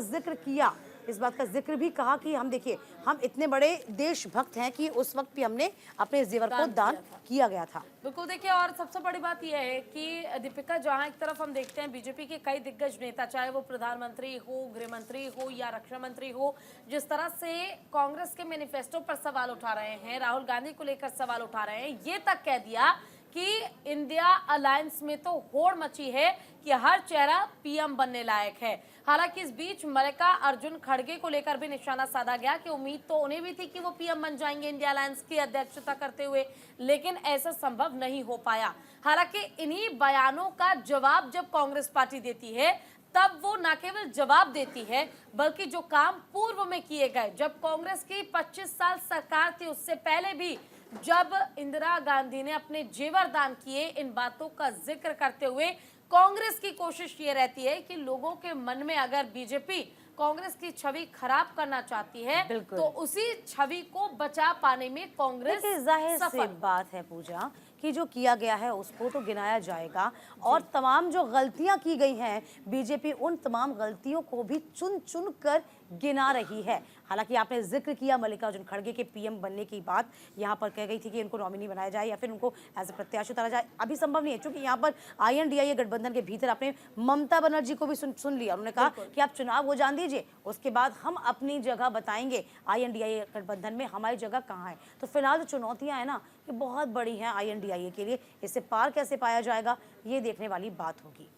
जिक्र भी कहा कि हम देखिए हम इतने बड़े देशभक्त हैं कि उस वक्त भी हमने अपने जेवर को दान किया गया था। बिल्कुल देखिए, और सबसे बड़ी बात यह है कि दीपिका, जहां एक तरफ हम देखते हैं बीजेपी के कई दिग्गज नेता, चाहे वो प्रधानमंत्री हो, गृह मंत्री हो या रक्षा मंत्री हो, जिस तरह से कांग्रेस के मैनिफेस्टो पर सवाल उठा रहे हैं, राहुल गांधी को लेकर सवाल उठा रहे हैं, ये तक कह दिया कि इंडिया अलायंस में तो होड़ मची है कि हर चेहरा पीएम बनने लायक है। हालांकि इस बीच मल्लिकार्जुन खड़गे को लेकर भी निशाना साधा गया कि उम्मीद तो उन्हें भी थी कि वो पीएम बन जाएंगे इंडिया अलायंस की अध्यक्षता करते हुए, लेकिन ऐसा संभव नहीं हो पाया। हालांकि इन्हीं बयानों का जवाब जब कांग्रेस पार्टी देती है तब वो न केवल जवाब देती है बल्कि जो काम पूर्व में किए गए, जब कांग्रेस की 25 साल सरकार थी उससे पहले भी जब इंदिरा गांधी ने अपने जेवर दान किए, इन बातों का जिक्र करते हुए कांग्रेस की कोशिश ये रहती है कि लोगों के मन में अगर बीजेपी कांग्रेस की छवि खराब करना चाहती है तो उसी छवि को बचा पाने में कांग्रेस जाहिर सी बात है पूजा कि जो किया गया है उसको तो गिनाया जाएगा और तमाम जो गलतियां की गई हैं बीजेपी उन तमाम गलतियों को भी चुन चुन कर गिना रही है। हालांकि आपने जिक्र किया मल्लिकार्जुन खड़गे के पीएम बनने की बात, यहाँ पर कह गई थी कि इनको नॉमिनी बनाया जाए या फिर उनको एज ए प्रत्याशी उतारा जाए, अभी संभव नहीं है क्योंकि यहाँ पर INDIA गठबंधन के भीतर आपने ममता बनर्जी को भी सुन लिया। उन्होंने कहा कि आप चुनाव हो जान दीजिए, उसके बाद हम अपनी जगह बताएंगे INDIA गठबंधन में हमारी जगह कहाँ है। तो फिलहाल जो चुनौतियाँ हैं ना ये बहुत बड़ी हैं INDIA के लिए, इससे पार कैसे पाया जाएगा ये देखने वाली बात होगी।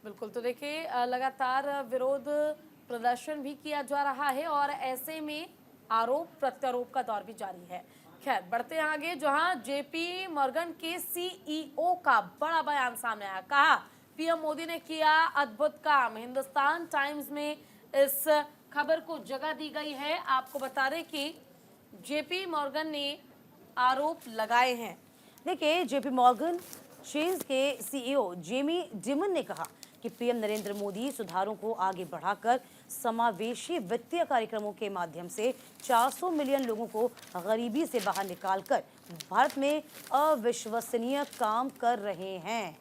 बिल्कुल, तो देखिए लगातार विरोध प्रदर्शन भी किया जा रहा है और ऐसे में आरोप प्रत्यारोप का दौर भी जारी है। खैर बढ़ते हैं आगे, जहां JP मॉर्गन के CEO का बड़ा बयान सामने आया। कहा PM मोदी ने किया अद्भुत काम। हिंदुस्तान टाइम्स में इस खबर को जगह दी गई है। आपको बता दें कि JP मॉर्गन ने आरोप लगाए हैं। देखिए JP मॉर्गन चेज के CEO जेमी डिमन ने कहा कि PM नरेंद्र मोदी सुधारों को आगे बढ़ाकर समावेशी वित्तीय कार्यक्रमों के माध्यम से 400 मिलियन लोगों को गरीबी से बाहर निकालकर भारत में अविश्वसनीय काम कर रहे हैं।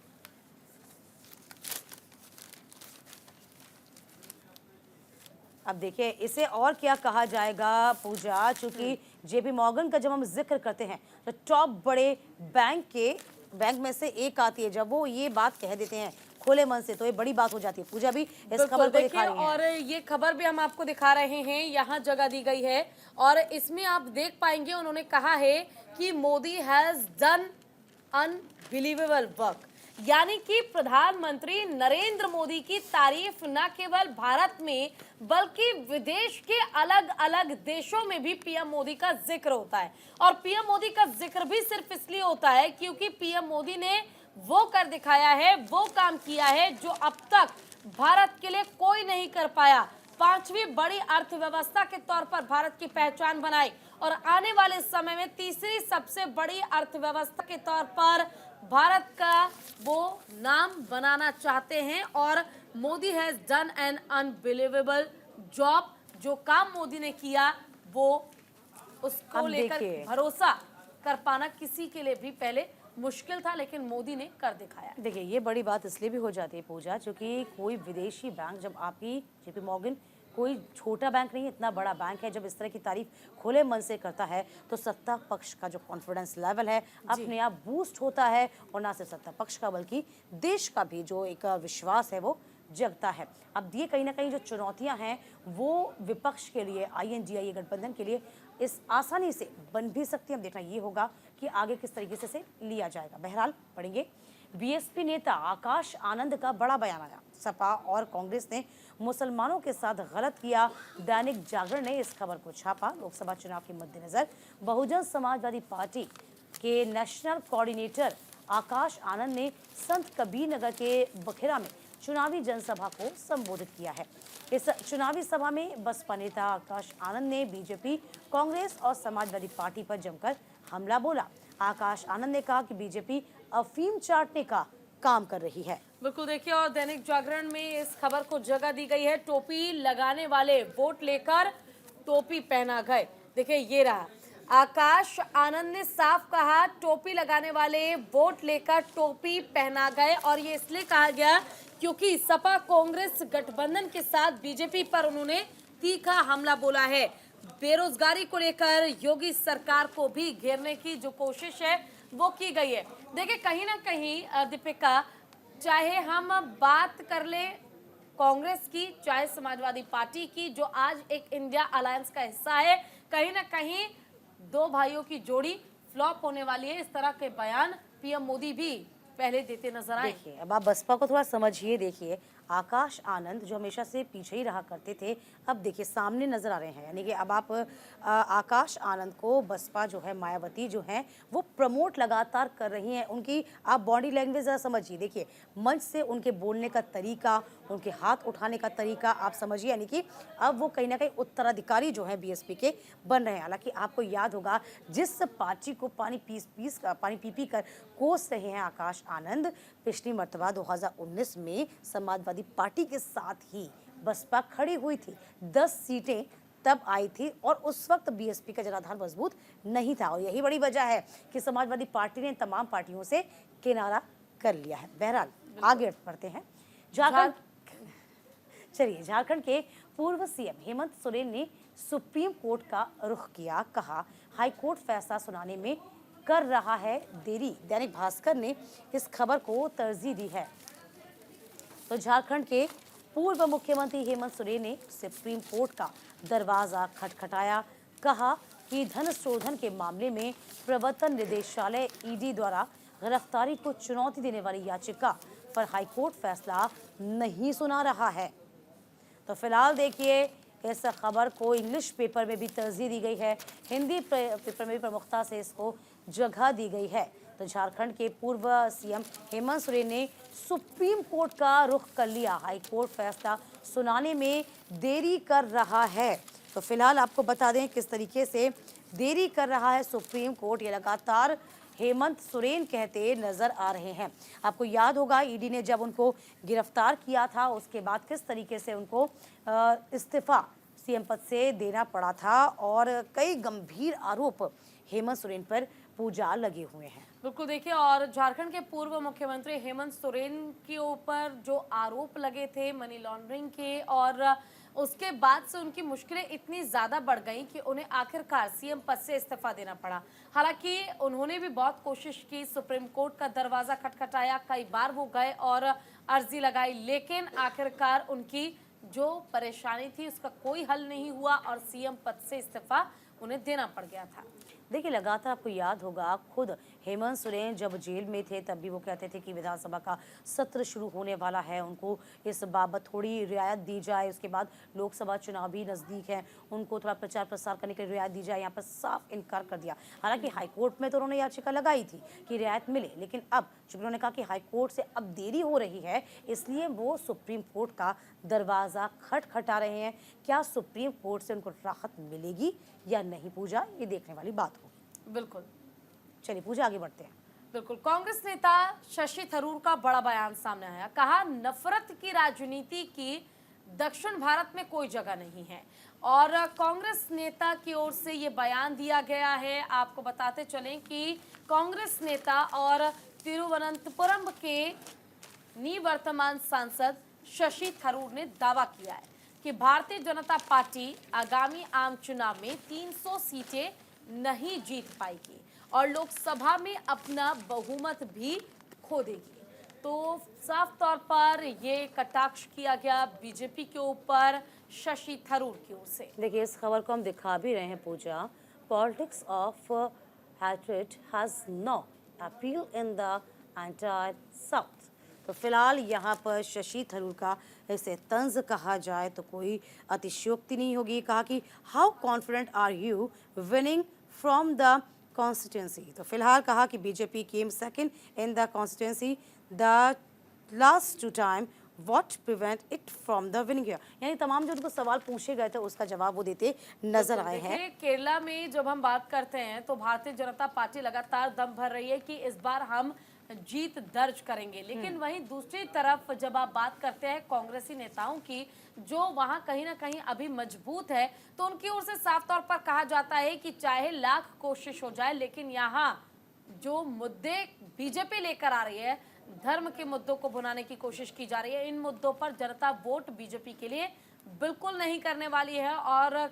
अब देखिए इसे और क्या कहा जाएगा पूजा, चूंकि JP मॉर्गन का जब हम जिक्र करते हैं तो टॉप बड़े बैंक में से एक आती है। जब वो ये बात कह देते हैं खुले मन से तो ये बड़ी बात हो जाती है। पूजा भी इस खबर को दिखा रही है और ये खबर भी हम आपको दिखा रहे हैं, यहाँ जगह दी गई है और इसमें आप देख पाएंगे उन्होंने कहा है कि Modi has done unbelievable work, यानी कि प्रधानमंत्री नरेंद्र मोदी की तारीफ न केवल भारत में बल्कि विदेश के अलग अलग देशों में भी PM मोदी का जिक्र होता है। और PM मोदी का जिक्र भी सिर्फ इसलिए होता है क्योंकि PM मोदी ने वो कर दिखाया है, वो काम किया है जो अब तक भारत के लिए कोई नहीं कर पाया। पांचवी बड़ी अर्थव्यवस्था के तौर पर भारत की पहचान बनाई और आने वाले समय में तीसरी सबसे बड़ी अर्थव्यवस्था के तौर पर भारत का वो नाम बनाना चाहते हैं। और Modi has done an unbelievable job, जो काम मोदी ने किया वो उसको लेकर भरोसा कर पाना किसी के लिए भी पहले मुश्किल था, लेकिन मोदी ने कर दिखाया। देखिए ये बड़ी बात इसलिए भी हो जाती है पूजा क्योंकि कोई विदेशी बैंक, जब आपकी JP मॉर्गन कोई छोटा बैंक नहीं है, इतना बड़ा बैंक है, जब इस तरह की तारीफ खुले मन से करता है तो सत्ता पक्ष का जो कॉन्फिडेंस लेवल है अपने आप बूस्ट होता है और ना सिर्फ सत्ता पक्ष का बल्कि देश का भी जो एक विश्वास है वो जगता है। अब ये कहीं ना कहीं जो चुनौतियां हैं वो विपक्ष के लिए INDIA गठबंधन के लिए इस आसानी से बन भी सकती है। अब देखना ये होगा कि आगे किस तरीके से लिया जाएगा। बहरहाल पढ़ेंगे बीएसपी नेता आकाश आनंद का बड़ा बयान आया। सपा और कांग्रेस ने मुसलमानों के साथ गलत किया। दैनिक जागरण ने इस खबर को छापा। लोकसभा चुनाव के मद्देनजर बहुजन समाजवादी पार्टी के नेशनल कोऑर्डिनेटर आकाश आनंद ने संत कबीर नगर के बखेरा में चुनावी जनसभा को संबोधित किया है। इस चुनावी सभा में बसपा नेता आकाश आनंद ने बीजेपी, कांग्रेस और समाजवादी पार्टी पर जमकर हमला बोला। आकाश आनंद ने कहा कि बीजेपी अफीम चाटने का काम कर रही है। बिल्कुल देखिए, और दैनिक जागरण में इस खबर को जगह दी गई है। टोपी लगाने वाले वोट लेकर टोपी पहना गए। देखिए ये रहा, आकाश आनंद ने साफ कहा टोपी लगाने वाले वोट लेकर टोपी पहना गए, और ये इसलिए कहा गया क्योंकि सपा कांग्रेस गठबंधन के साथ बीजेपी पर उन्होंने तीखा हमला बोला है। बेरोजगारी को लेकर योगी सरकार को भी घेरने की जो कोशिश है वो की गई है। देखिए कहीं ना कहीं दीपिका, चाहे हम बात कर ले कांग्रेस की, चाहे समाजवादी पार्टी की, जो आज एक इंडिया अलायंस का हिस्सा है, कहीं ना कहीं दो भाइयों की जोड़ी फ्लॉप होने वाली है। इस तरह के बयान पीएम मोदी भी पहले देते नजर आए। देखिए अब आप बसपा को थोड़ा समझिए। देखिए आकाश आनंद जो हमेशा से पीछे ही रहा करते थे, अब देखिए सामने नजर आ रहे हैं। यानी कि अब आप आकाश आनंद को बसपा जो है, मायावती जो है, वो प्रमोट लगातार कर रही हैं। उनकी आप बॉडी लैंग्वेज जरा समझिए। देखिए मंच से उनके बोलने का तरीका, उनके हाथ उठाने का तरीका आप समझिए। यानी कि अब वो कहीं ना कहीं उत्तराधिकारी जो है बीएसपी के बन रहे हैं। हालांकि आपको याद होगा जिस पार्टी को पानी पी पी कर कोस रहे हैं आकाश आनंद, पिछली मर्तबा 2019 में समाजवादी पार्टी के साथ ही बसपा खड़ी हुई थी। 10 सीटें तब आई थी और उस वक्त बीएसपी का जनाधार मजबूत नहीं था, और यही बड़ी वजह है कि समाजवादी पार्टी ने तमाम पार्टियों से किनारा कर लिया है। बहरहाल आगे बढ़ते हैं। झारखंड के पूर्व सीएम हेमंत सोरेन ने सुप्रीम कोर्ट का रुख किया। कहा हाईकोर्ट फैसला सुनाने में कर रहा है देरी। दैनिक भास्कर ने इस खबर को तरजीह दी है। तो झारखंड के पूर्व मुख्यमंत्री हेमंत सोरेन ने सुप्रीम कोर्ट का दरवाजा खटखटाया। कहा कि धन शोधन के मामले में प्रवर्तन निदेशालय ईडी द्वारा गिरफ्तारी को चुनौती देने वाली याचिका पर हाईकोर्ट फैसला नहीं सुना रहा है। तो फिलहाल देखिए इस खबर को इंग्लिश पेपर में भी तरजीह दी गई है, हिंदी पेपर में भी प्रमुखता से इसको जगह दी गई है। तो झारखंड के पूर्व सीएम हेमंत सोरेन ने सुप्रीम कोर्ट का रुख कर लिया। हाई कोर्ट फैसला सुनाने में देरी कर रहा है। तो फिलहाल आपको बता दें किस तरीके से देरी कर रहा है सुप्रीम कोर्ट, ये लगातार हेमंत सोरेन कहते नजर आ रहे हैं। आपको याद होगा ईडी ने जब उनको गिरफ्तार किया था उसके बाद किस तरीके से उनको इस्तीफा सीएम पद से देना पड़ा था, और कई गंभीर आरोप हेमंत सोरेन पर पूजा लगे हुए हैं। बिल्कुल देखिए, और झारखंड के पूर्व मुख्यमंत्री हेमंत सोरेन के ऊपर जो आरोप लगे थे मनी लॉन्ड्रिंग के, और उसके बाद से उनकी मुश्किलें इतनी ज़्यादा बढ़ गई कि उन्हें आखिरकार सीएम पद से इस्तीफा देना पड़ा। हालांकि उन्होंने भी बहुत कोशिश की, सुप्रीम कोर्ट का दरवाज़ा खटखटाया, कई बार वो गए और अर्जी लगाई, लेकिन आखिरकार उनकी जो परेशानी थी उसका कोई हल नहीं हुआ और सीएम पद से इस्तीफा उन्हें देना पड़ गया था। देखिए लगातार आपको याद होगा खुद हेमंत सोरेन जब जेल में थे तब भी वो कहते थे कि विधानसभा का सत्र शुरू होने वाला है, उनको इस बाबत थोड़ी रियायत दी जाए। उसके बाद लोकसभा चुनाव भी नज़दीक है, उनको थोड़ा प्रचार प्रसार करने के लिए रियायत दी जाए। यहाँ पर साफ इनकार कर दिया। हालांकि हाईकोर्ट में तो उन्होंने याचिका लगाई थी कि रियायत मिले, लेकिन अब जब उन्होंने कहा कि हाईकोर्ट से अब देरी हो रही है इसलिए वो सुप्रीम कोर्ट का दरवाज़ा खटखटा रहे हैं। क्या सुप्रीम कोर्ट से उनको राहत मिलेगी या नहीं, पूजा ये देखने वाली बात होगी। बिल्कुल, चलिए पूजा आगे बढ़ते हैं। बिल्कुल, कांग्रेस नेता शशि थरूर का बड़ा बयान सामने आया। कहा नफरत की राजनीति की दक्षिण भारत में कोई जगह नहीं है, और कांग्रेस नेता की ओर से ये बयान दिया गया है। आपको बताते चलें कि कांग्रेस नेता और तिरुवनंतपुरम के निवर्तमान सांसद शशि थरूर ने दावा किया है कि भारतीय जनता पार्टी आगामी आम चुनाव में 300 सीटें नहीं जीत पाएगी और लोकसभा में अपना बहुमत भी खो देगी। तो साफ तौर पर ये कटाक्ष किया गया बीजेपी के ऊपर शशि थरूर की ओर से। देखिए इस खबर को हम दिखा भी रहे हैं Pooja. Politics of hatred has no appeal in the entire south. तो फिलहाल यहाँ पर शशि थरूर का इसे तंज कहा जाए तो कोई अतिशयोक्ति नहीं होगी। कहा कि how confident are you winning from the constituency. तो फिलहाल कहा कि BJP came second in the constituency the last two time, what prevent it from the winning here. यानी तमाम जो उनको सवाल पूछे गए थे उसका जवाब वो देते नजर आए हैं। देखिए, केरला में जब हम बात करते हैं तो भारतीय जनता पार्टी लगातार दम भर रही है कि इस बार हम जीत दर्ज करेंगे, लेकिन वहीं दूसरी तरफ जब आप बात करते हैं कांग्रेसी नेताओं की जो वहां कहीं ना कहीं अभी मजबूत है, तो उनकी ओर से साफ तौर पर कहा जाता है कि चाहे लाख कोशिश हो जाए, लेकिन यहाँ जो मुद्दे बीजेपी लेकर आ रही है, धर्म के मुद्दों को भुनाने की कोशिश की जा रही है, इन मुद्दों पर जनता वोट बीजेपी के लिए बिल्कुल नहीं करने वाली है। और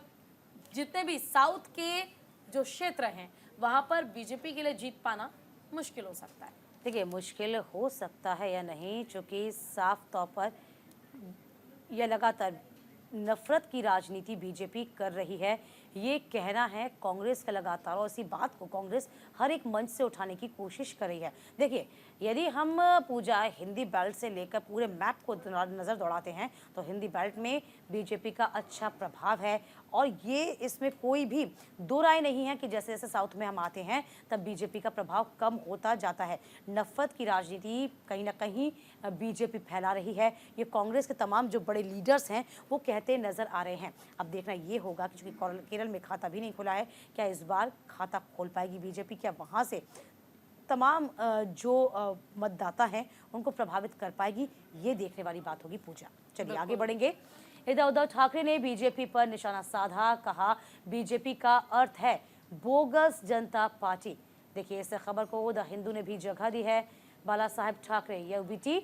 जितने भी साउथ के जो क्षेत्र हैं वहां पर बीजेपी के लिए जीत पाना मुश्किल हो सकता है। देखिए, मुश्किल हो सकता है या नहीं, चूंकि साफ तौर पर यह लगातार नफरत की राजनीति बीजेपी कर रही है, ये कहना है कांग्रेस का लगातार, और इसी बात को कांग्रेस हर एक मंच से उठाने की कोशिश कर रही है। देखिए, यदि हम पूजा हिंदी बेल्ट से लेकर पूरे मैप को नज़र दौड़ाते हैं तो हिंदी बेल्ट में बीजेपी का अच्छा प्रभाव है, और ये इसमें कोई भी दो राय नहीं है कि जैसे जैसे साउथ में हम आते हैं तब बीजेपी का प्रभाव कम होता जाता है। नफरत की राजनीति कहीं ना कहीं बीजेपी फैला रही है, ये कांग्रेस के तमाम जो बड़े लीडर्स हैं वो कहते नजर आ रहे हैं। अब देखना ये होगा कि चूंकि केरल में खाता भी नहीं खुला है, क्या इस बार खाता खोल पाएगी बीजेपी, क्या वहाँ से तमाम जो मतदाता हैं उनको प्रभावित कर पाएगी, ये देखने वाली बात होगी। पूजा, चलिए आगे बढ़ेंगे। इधर उद्धव ठाकरे ने बीजेपी पर निशाना साधा, कहा बीजेपी का अर्थ है बोगस जनता पार्टी। देखिए, इस खबर को द हिंदू ने भी जगह दी है। बाला साहेब ठाकरे यूबीटी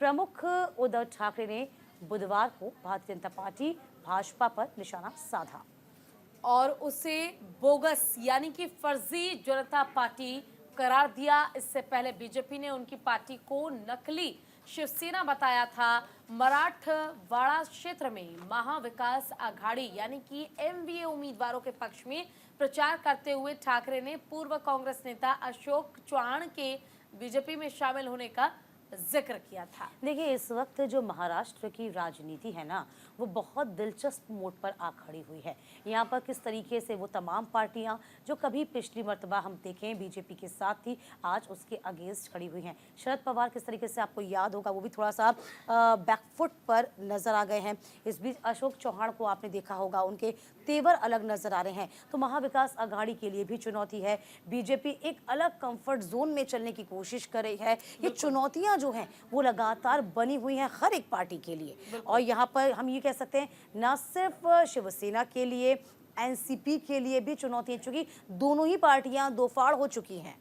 प्रमुख उद्धव ठाकरे ने बुधवार को भारतीय जनता पार्टी भाजपा पर निशाना साधा और उसे बोगस यानी कि फर्जी जनता पार्टी करार दिया। इससे पहले बीजेपी ने उनकी पार्टी को नकली शिवसेना बताया था। मराठवाड़ा क्षेत्र में महाविकास आघाड़ी यानी कि एमवीए उम्मीदवारों के पक्ष में प्रचार करते हुए ठाकरे ने पूर्व कांग्रेस नेता अशोक चौहान के बीजेपी में शामिल होने का जिक्र किया था। देखिए, इस वक्त जो महाराष्ट्र की राजनीति है ना, वो बहुत दिलचस्प मोड़ पर आ खड़ी हुई है। यहाँ पर किस तरीके से वो तमाम पार्टियाँ जो कभी पिछली मर्तबा हम देखें बीजेपी के साथ थी, आज उसके अगेंस्ट खड़ी हुई हैं। शरद पवार किस तरीके से, आपको याद होगा, वो भी थोड़ा सा बैकफुट पर नजर आ गए हैं। इस बीच अशोक चौहान को आपने देखा होगा, उनके तेवर अलग नजर आ रहे हैं। तो महाविकास आघाड़ी के लिए भी चुनौती है। बीजेपी एक अलग कंफर्ट जोन में चलने की कोशिश कर रही है। ये चुनौतियां जो हैं वो लगातार बनी हुई हैं हर एक पार्टी के लिए, और यहाँ पर हम ये कह सकते हैं न सिर्फ शिवसेना के लिए, एनसीपी के लिए भी चुनौती है, चूंकि दोनों ही पार्टियां दो फाड़ हो चुकी हैं।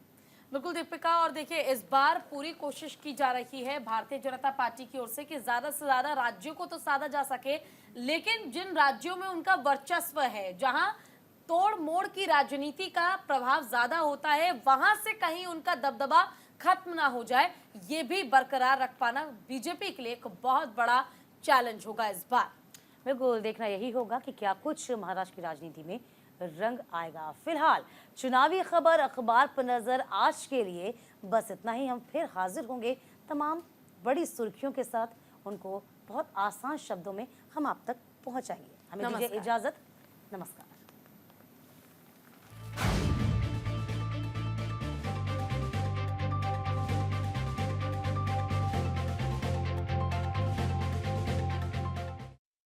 बिल्कुल दीपिका, और देखिए इस बार पूरी कोशिश की जा रही है भारतीय जनता पार्टी की ओर से कि ज्यादा से ज्यादा राज्यों को तो साधा जा सके, लेकिन जिन राज्यों में उनका वर्चस्व है, जहां तोड़ मोड़ की राजनीति का प्रभाव ज्यादा होता है, वहां से कहीं उनका दबदबा खत्म ना हो जाए, ये भी बरकरार रख पाना बीजेपी के लिए एक बहुत बड़ा चैलेंज होगा इस बार। बिल्कुल, देखना यही होगा कि क्या कुछ महाराष्ट्र की राजनीति में रंग आएगा। फिलहाल चुनावी खबर अखबार पर नजर आज के लिए बस इतना ही। हम फिर हाजिर होंगे तमाम बड़ी सुर्खियों के साथ, उनको बहुत आसान शब्दों में हम आप तक पहुंचाएंगे। हमें दीजिए इजाजत, नमस्कार।